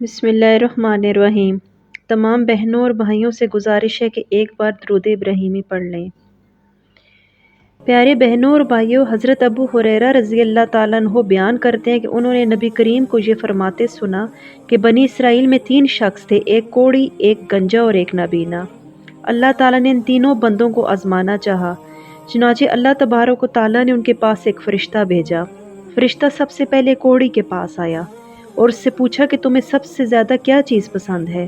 بسم اللہ الرحمن الرحیم۔ تمام بہنوں اور بھائیوں سے گزارش ہے کہ ایک بار درود ابراہیمی پڑھ لیں۔ پیارے بہنوں اور بھائیوں، حضرت ابو ہریرہ رضی اللہ تعالیٰ عنہ بیان کرتے ہیں کہ انہوں نے نبی کریم کو یہ فرماتے سنا کہ بنی اسرائیل میں 3 شخص تھے، ایک کوڑی، ایک گنجا اور ایک نابینا۔ اللہ تعالیٰ نے ان تینوں بندوں کو آزمانا چاہا، چنانچہ اللہ تبارک و تعالیٰ نے ان کے پاس ایک فرشتہ بھیجا۔ فرشتہ سب سے پہلے کوڑی کے پاس آیا اور اس سے پوچھا کہ تمہیں سب سے زیادہ کیا چیز پسند ہے؟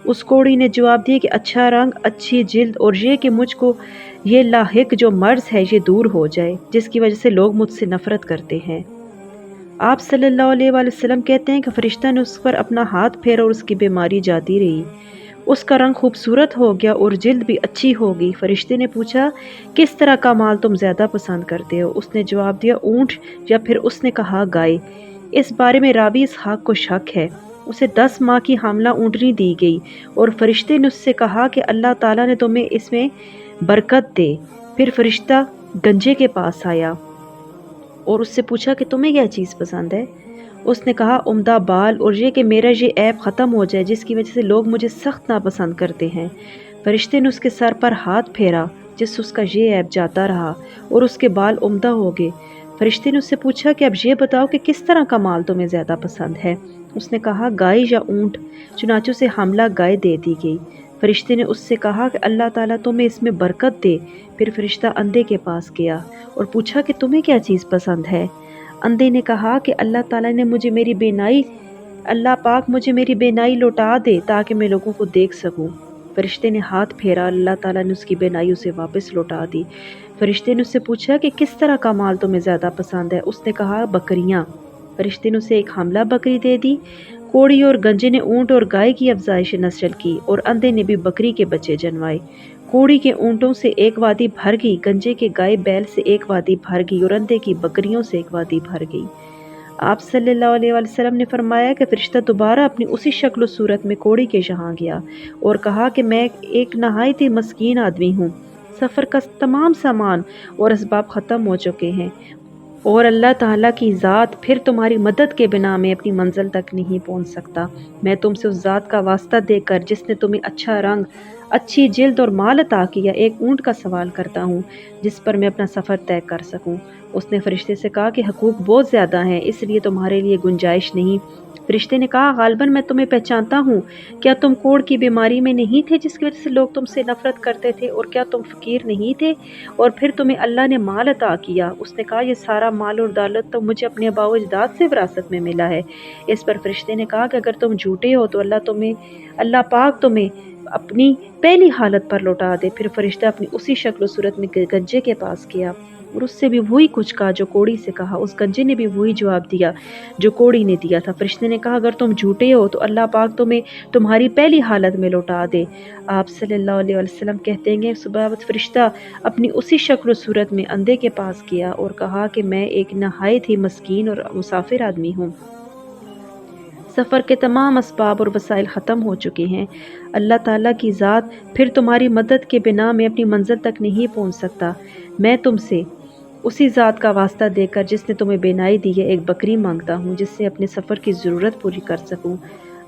اس کوڑی نے جواب دیا کہ اچھا رنگ، اچھی جلد، اور یہ کہ مجھ کو یہ لاحق جو مرض ہے یہ دور ہو جائے، جس کی وجہ سے لوگ مجھ سے نفرت کرتے ہیں۔ آپ صلی اللہ علیہ وآلہ وسلم کہتے ہیں کہ فرشتہ نے اس پر اپنا ہاتھ پھیرا اور اس کی بیماری جاتی رہی۔ اس کا رنگ خوبصورت ہو گیا اور جلد بھی اچھی ہو گئی۔ فرشتے نے پوچھا کس طرح کا مال تم زیادہ پسند کرتے ہو؟ اس نے جواب دیا اونٹ، یا پھر اس نے کہا گائے۔ اس بارے میں راوی اسحاق کو شک ہے۔ اسے 10 ماہ کی حاملہ اونٹنی دی گئی اور فرشتے نے اس سے کہا کہ اللہ تعالیٰ نے تمہیں اس میں برکت دے۔ پھر فرشتہ گنجے کے پاس آیا اور اس سے پوچھا کہ تمہیں کیا چیز پسند ہے؟ اس نے کہا عمدہ بال، اور یہ کہ میرا یہ عیب ختم ہو جائے جس کی وجہ سے لوگ مجھے سخت ناپسند کرتے ہیں۔ فرشتے نے اس کے سر پر ہاتھ پھیرا جس سے اس کا یہ عیب جاتا رہا اور اس کے بال عمدہ ہو گئے۔ فرشتے نے اس سے پوچھا کہ اب یہ بتاؤ کہ کس طرح کا مال تمہیں زیادہ پسند ہے؟ اس نے کہا گائے یا اونٹ، چنانچہ اسے حاملہ گائے دے دی گئی۔ فرشتے نے اس سے کہا کہ اللہ تعالیٰ تمہیں اس میں برکت دے۔ پھر فرشتہ اندھے کے پاس گیا اور پوچھا کہ تمہیں کیا چیز پسند ہے؟ اندھے نے کہا کہ اللہ تعالیٰ نے مجھے میری بینائی، اللہ پاک مجھے میری بینائی لوٹا دے تاکہ میں لوگوں کو دیکھ سکوں۔ فرشتے نے ہاتھ پھیرا، اللہ تعالیٰ نے اس کی بینائی اسے واپس لوٹا دی۔ فرشتے نے اس سے پوچھا کہ کس طرح کا مال تمہیں زیادہ پسند ہے؟ اس نے کہا بکریاں۔ فرشتے نے اسے ایک حاملہ بکری دے دی۔ کوڑی اور گنجے نے اونٹ اور گائے کی افزائش نسل کی اور اندھے نے بھی بکری کے بچے جنوائے۔ کوڑی کے اونٹوں سے ایک وادی بھر گئی، گنجے کے گائے بیل سے ایک وادی بھر گئی اور اندھے کی بکریوں سے ایک وادی بھر گئی۔ آپ صلی اللہ علیہ وآلہ وسلم نے فرمایا کہ فرشتہ دوبارہ اپنی اسی شکل و صورت میں کوڑی کے یہاں گیا اور کہا کہ میں ایک نہایت ہی مسکین آدمی ہوں، سفر کا تمام سامان اور اسباب ختم ہو چکے ہیں اور اللہ تعالیٰ کی ذات پھر تمہاری مدد کے بنا میں اپنی منزل تک نہیں پہنچ سکتا۔ میں تم سے اس ذات کا واسطہ دے کر جس نے تمہیں اچھا رنگ، اچھی جلد اور مال عطا کیا، ایک اونٹ کا سوال کرتا ہوں جس پر میں اپنا سفر طے کر سکوں۔ اس نے فرشتے سے کہا کہ حقوق بہت زیادہ ہیں، اس لیے تمہارے لیے گنجائش نہیں۔ فرشتے نے کہا غالباً میں تمہیں پہچانتا ہوں، کیا تم کوڑ کی بیماری میں نہیں تھے جس کی وجہ سے لوگ تم سے نفرت کرتے تھے؟ اور کیا تم فقیر نہیں تھے اور پھر تمہیں اللہ نے مال عطا کیا؟ اس نے کہا یہ سارا مال اور دولت تو مجھے اپنے آباء و اجداد سے وراثت میں ملا ہے۔ اس پر فرشتے نے کہا کہ اگر تم جھوٹے ہو تو اللہ پاک تمہیں اپنی پہلی حالت پر لوٹا دے۔ پھر فرشتہ اپنی اسی شکل و صورت میں گنجے کے پاس گیا اور اس سے بھی وہی کچھ کہا جو کوڑی سے کہا۔ اس گنجے نے بھی وہی جواب دیا جو کوڑی نے دیا تھا۔ فرشتے نے کہا اگر تم جھوٹے ہو تو اللہ پاک تمہیں تمہاری پہلی حالت میں لوٹا دے۔ آپ صلی اللہ علیہ وسلم کہتے ہیں صبح فرشتہ اپنی اسی شکل و صورت میں اندھے کے پاس گیا اور کہا کہ میں ایک نہایت ہی مسکین اور مسافر آدمی ہوں، سفر کے تمام اسباب اور وسائل ختم ہو چکے ہیں۔ اللہ تعالیٰ کی ذات پھر تمہاری مدد کے بنا میں اپنی منزل تک نہیں پہنچ سکتا۔ میں تم سے اسی ذات کا واسطہ دے کر جس نے تمہیں بینائی دی ہے ایک بکری مانگتا ہوں جس سے اپنے سفر کی ضرورت پوری کر سکوں۔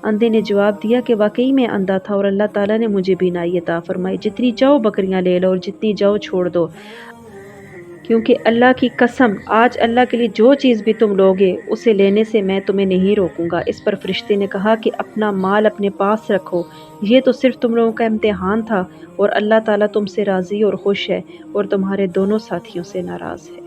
اندھے نے جواب دیا کہ واقعی میں اندھا تھا اور اللہ تعالیٰ نے مجھے بینائی عطا فرمائی، جتنی چاہو بکریاں لے لو اور جتنی چاہو چھوڑ دو، کیونکہ اللہ کی قسم آج اللہ کے لیے جو چیز بھی تم لوگے اسے لینے سے میں تمہیں نہیں روکوں گا۔ اس پر فرشتے نے کہا کہ اپنا مال اپنے پاس رکھو، یہ تو صرف تم لوگوں کا امتحان تھا اور اللہ تعالیٰ تم سے راضی اور خوش ہے اور تمہارے دونوں ساتھیوں سے ناراض ہے۔